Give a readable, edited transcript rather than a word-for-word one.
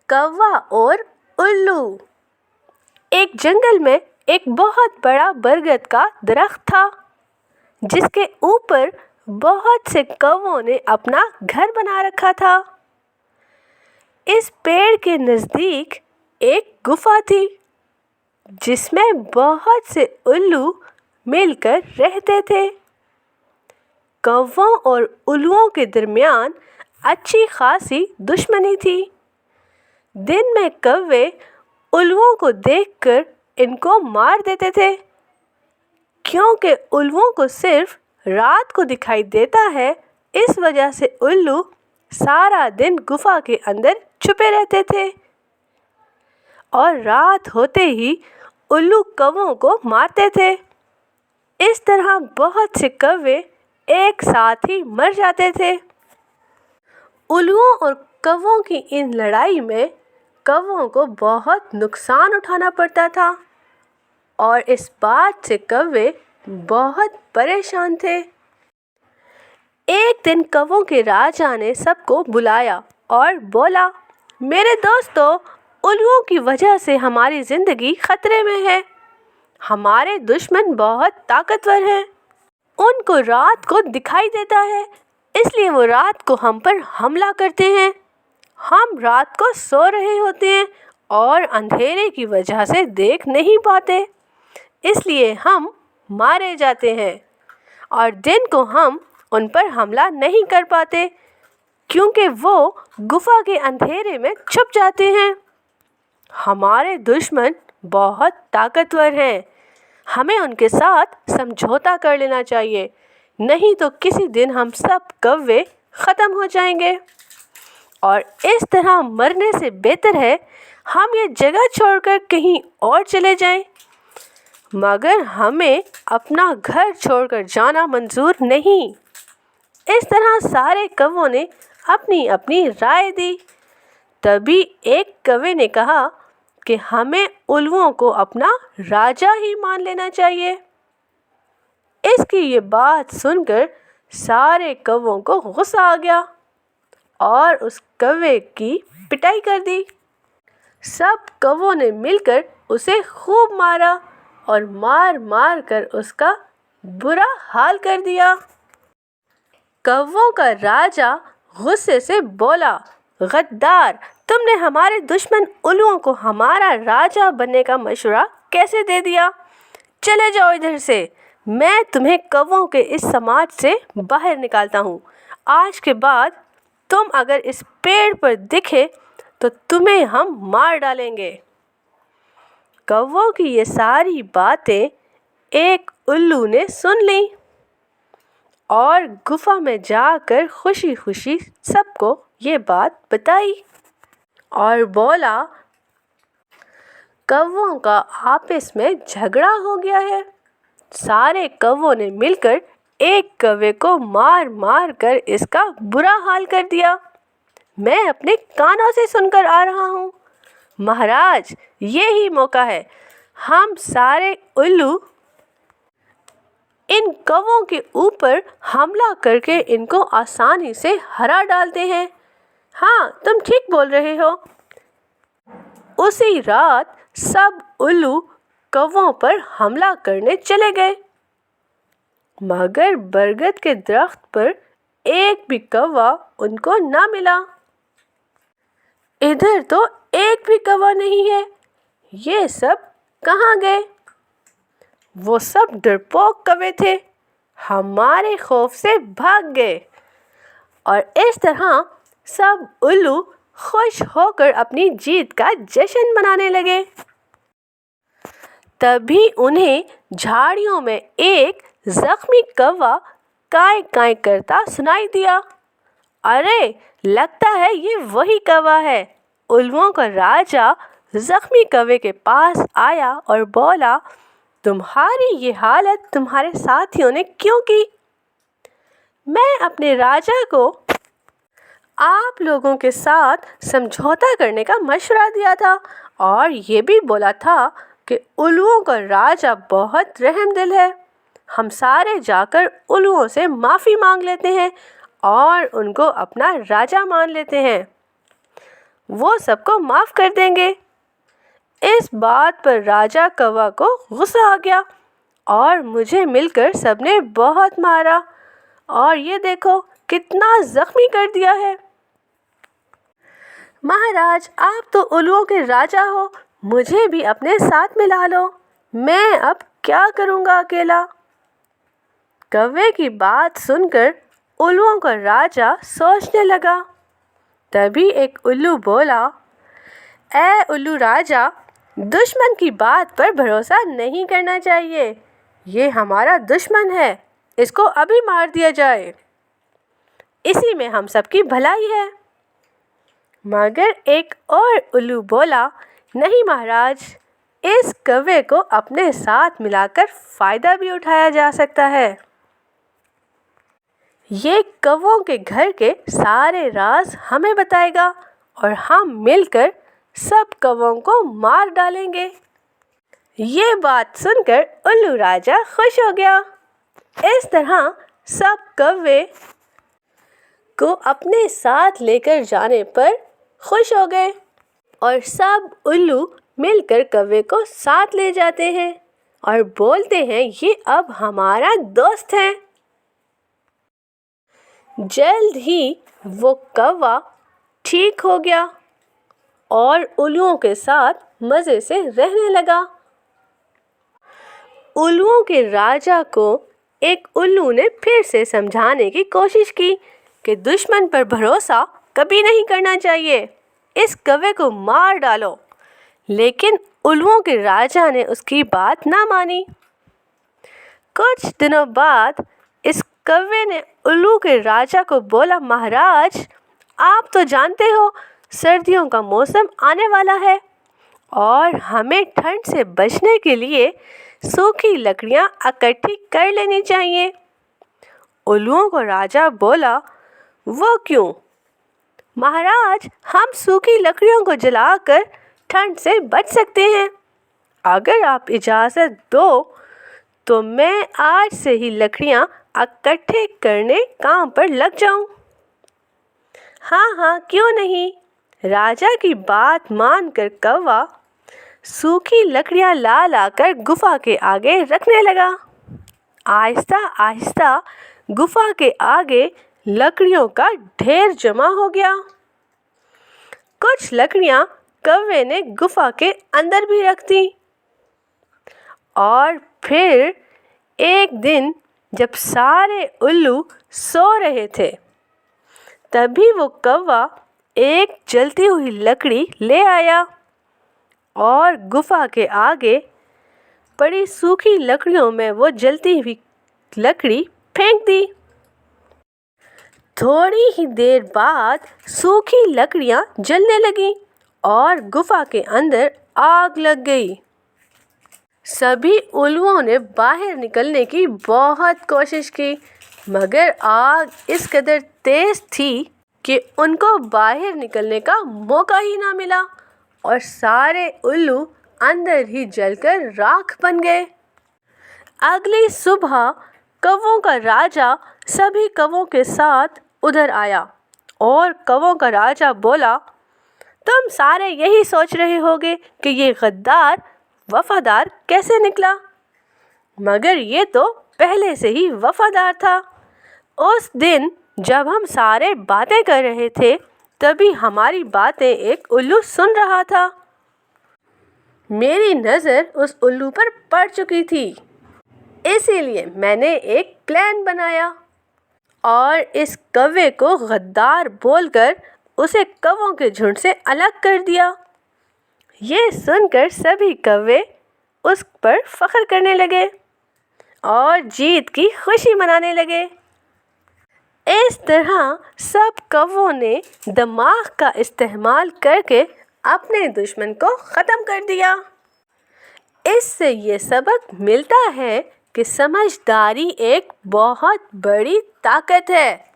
कौवा और उल्लू। एक जंगल में एक बहुत बड़ा बरगद का दरख्त था, जिसके ऊपर बहुत से कौवों ने अपना घर बना रखा था। इस पेड़ के नज़दीक एक गुफा थी, जिसमें बहुत से उल्लू मिलकर रहते थे। कौवों और उल्लुओं के दरमियान अच्छी खासी दुश्मनी थी। दिन में कौवे उल्लुओं को देखकर इनको मार देते थे, क्योंकि उल्लुओं को सिर्फ रात को दिखाई देता है। इस वजह से उल्लू सारा दिन गुफा के अंदर छुपे रहते थे और रात होते ही उल्लू कौवों को मारते थे। इस तरह बहुत से कौवे एक साथ ही मर जाते थे। उल्लुओं और कौवों की इन लड़ाई में कौवों को बहुत नुकसान उठाना पड़ता था और इस बात से कौवे बहुत परेशान थे। एक दिन कौवों के राजा ने सबको बुलाया और बोला, मेरे दोस्तों, उल्लुओं की वजह से हमारी ज़िंदगी खतरे में है। हमारे दुश्मन बहुत ताकतवर हैं। उनको रात को दिखाई देता है, इसलिए वो रात को हम पर हमला करते हैं। हम रात को सो रहे होते हैं और अंधेरे की वजह से देख नहीं पाते, इसलिए हम मारे जाते हैं और दिन को हम उन पर हमला नहीं कर पाते, क्योंकि वो गुफा के अंधेरे में छुप जाते हैं। हमारे दुश्मन बहुत ताकतवर हैं, हमें उनके साथ समझौता कर लेना चाहिए, नहीं तो किसी दिन हम सब कौवे ख़त्म हो जाएंगे और इस तरह मरने से बेहतर है हम ये जगह छोड़कर कहीं और चले जाएं। मगर हमें अपना घर छोड़कर जाना मंजूर नहीं। इस तरह सारे कौवों ने अपनी अपनी राय दी। तभी एक कौवे ने कहा कि हमें उल्लुओं को अपना राजा ही मान लेना चाहिए। इसकी ये बात सुनकर सारे कौवों को गुस्सा आ गया और उस कौवे की पिटाई कर दी। सब कौवों ने मिलकर उसे खूब मारा और मार मार कर उसका बुरा हाल कर दिया। कौवों का राजा गुस्से से बोला, गद्दार, तुमने हमारे दुश्मन उल्लुओं को हमारा राजा बनने का मशवरा कैसे दे दिया? चले जाओ इधर से, मैं तुम्हें कौवों के इस समाज से बाहर निकालता हूँ। आज के बाद तुम अगर इस पेड़ पर दिखे तो तुम्हें हम मार डालेंगे। कौवों की ये सारी बातें एक उल्लू ने सुन ली और गुफा में जाकर खुशी खुशी सबको ये बात बताई और बोला, कौवों का आपस में झगड़ा हो गया है। सारे कौवों ने मिलकर एक कौवे को मार मार कर इसका बुरा हाल कर दिया। मैं अपने कानों से सुनकर आ रहा हूँ। महाराज, ये ही मौका है, हम सारे उल्लू इन कौवों के ऊपर हमला करके इनको आसानी से हरा डालते हैं। हाँ, तुम ठीक बोल रहे हो। उसी रात सब उल्लू कौवों पर हमला करने चले गए, मगर बरगद के दरख्त पर एक भी कौवा उनको ना मिला। इधर तो एक भी कौवा नहीं है, ये सब कहाँ गए? वो सब डरपोक कौवे थे, हमारे खौफ से भाग गए और इस तरह सब उल्लू खुश होकर अपनी जीत का जश्न मनाने लगे। तभी उन्हें झाड़ियों में एक जख्मी कौवा काय काय करता सुनाई दिया। अरे, लगता है ये वही कौवा है। उल्लुओं का राजा जख्मी कौवे के पास आया और बोला, तुम्हारी ये हालत तुम्हारे साथियों ने क्यों की? मैं अपने राजा को आप लोगों के साथ समझौता करने का मशवरा दिया था और ये भी बोला था कि उल्लुओं का राजा बहुत रहमदिल है। हम सारे जाकर उल्लुओं से माफ़ी मांग लेते हैं और उनको अपना राजा मान लेते हैं। वो सबको माफ़ कर देंगे। इस बात पर राजा कौवा को गुस्सा आ गया और मुझे मिलकर सबने बहुत मारा और ये देखो कितना जख्मी कर दिया है। महाराज, आप तो उल्लुओं के राजा हो, मुझे भी अपने साथ मिला लो, मैं अब क्या करूँगा अकेला। कौवे की बात सुनकर उल्लुओं का राजा सोचने लगा। तभी एक उल्लू बोला, ऐ उल्लू राजा, दुश्मन की बात पर भरोसा नहीं करना चाहिए। ये हमारा दुश्मन है, इसको अभी मार दिया जाए, इसी में हम सबकी भलाई है। मगर एक और उल्लू बोला, नहीं महाराज, इस कौवे को अपने साथ मिलाकर फ़ायदा भी उठाया जा सकता है। ये कौवों के घर के सारे राज हमें बताएगा और हम मिलकर सब कौवों को मार डालेंगे। ये बात सुनकर उल्लू राजा खुश हो गया। इस तरह सब कौवे को अपने साथ लेकर जाने पर खुश हो गए और सब उल्लू मिलकर कौवे को साथ ले जाते हैं और बोलते हैं, ये अब हमारा दोस्त है। जल्द ही वो कौवा ठीक हो गया और उल्लुओं के साथ मज़े से रहने लगा। उल्लुओं के राजा को एक उल्लू ने फिर से समझाने की कोशिश की कि दुश्मन पर भरोसा कभी नहीं करना चाहिए, इस कौवे को मार डालो। लेकिन उल्लुओं के राजा ने उसकी बात ना मानी। कुछ दिनों बाद इस कौवे ने उल्लू के राजा को बोला, महाराज, आप तो जानते हो सर्दियों का मौसम आने वाला है और हमें ठंड से बचने के लिए सूखी लकड़ियाँ इकट्ठी कर लेनी चाहिए। उल्लुओं को राजा बोला, वो क्यों? महाराज, हम सूखी लकड़ियों को जलाकर ठंड से बच सकते हैं। अगर आप इजाज़त दो तो मैं आज से ही लकड़ियाँ इकट्ठे करने काम पर लग जाऊं। हाँ हाँ, क्यों नहीं। राजा की बात मानकर कौवा सूखी लकड़ियाँ ला लाकर गुफा के आगे रखने लगा। आहिस्ता आहिस्ता गुफा के आगे लकड़ियों का ढेर जमा हो गया। कुछ लकड़ियाँ कौवे ने गुफा के अंदर भी रख दी और फिर एक दिन जब सारे उल्लू सो रहे थे, तभी वो कौवा एक जलती हुई लकड़ी ले आया और गुफा के आगे पड़ी सूखी लकड़ियों में वो जलती हुई लकड़ी फेंक दी। थोड़ी ही देर बाद सूखी लकड़ियाँ जलने लगीं और गुफा के अंदर आग लग गई। सभी उल्लुओं ने बाहर निकलने की बहुत कोशिश की, मगर आग इस कदर तेज थी कि उनको बाहर निकलने का मौका ही ना मिला और सारे उल्लू अंदर ही जलकर राख बन गए। अगली सुबह कौवों का राजा सभी कौवों के साथ उधर आया और कौवों का राजा बोला, तुम सारे यही सोच रहे होगे कि ये गद्दार वफादार कैसे निकला, मगर ये तो पहले से ही वफादार था। उस दिन जब हम सारे बातें कर रहे थे, तभी हमारी बातें एक उल्लू सुन रहा था। मेरी नज़र उस उल्लू पर पड़ चुकी थी, इसीलिए मैंने एक प्लान बनाया और इस कौवे को गद्दार बोलकर उसे कौवों के झुंड से अलग कर दिया। ये सुनकर सभी कौवे उस पर फख्र करने लगे और जीत की खुशी मनाने लगे। इस तरह सब कौवों ने दिमाग का इस्तेमाल करके अपने दुश्मन को ख़त्म कर दिया। इससे ये सबक मिलता है कि समझदारी एक बहुत बड़ी ताकत है।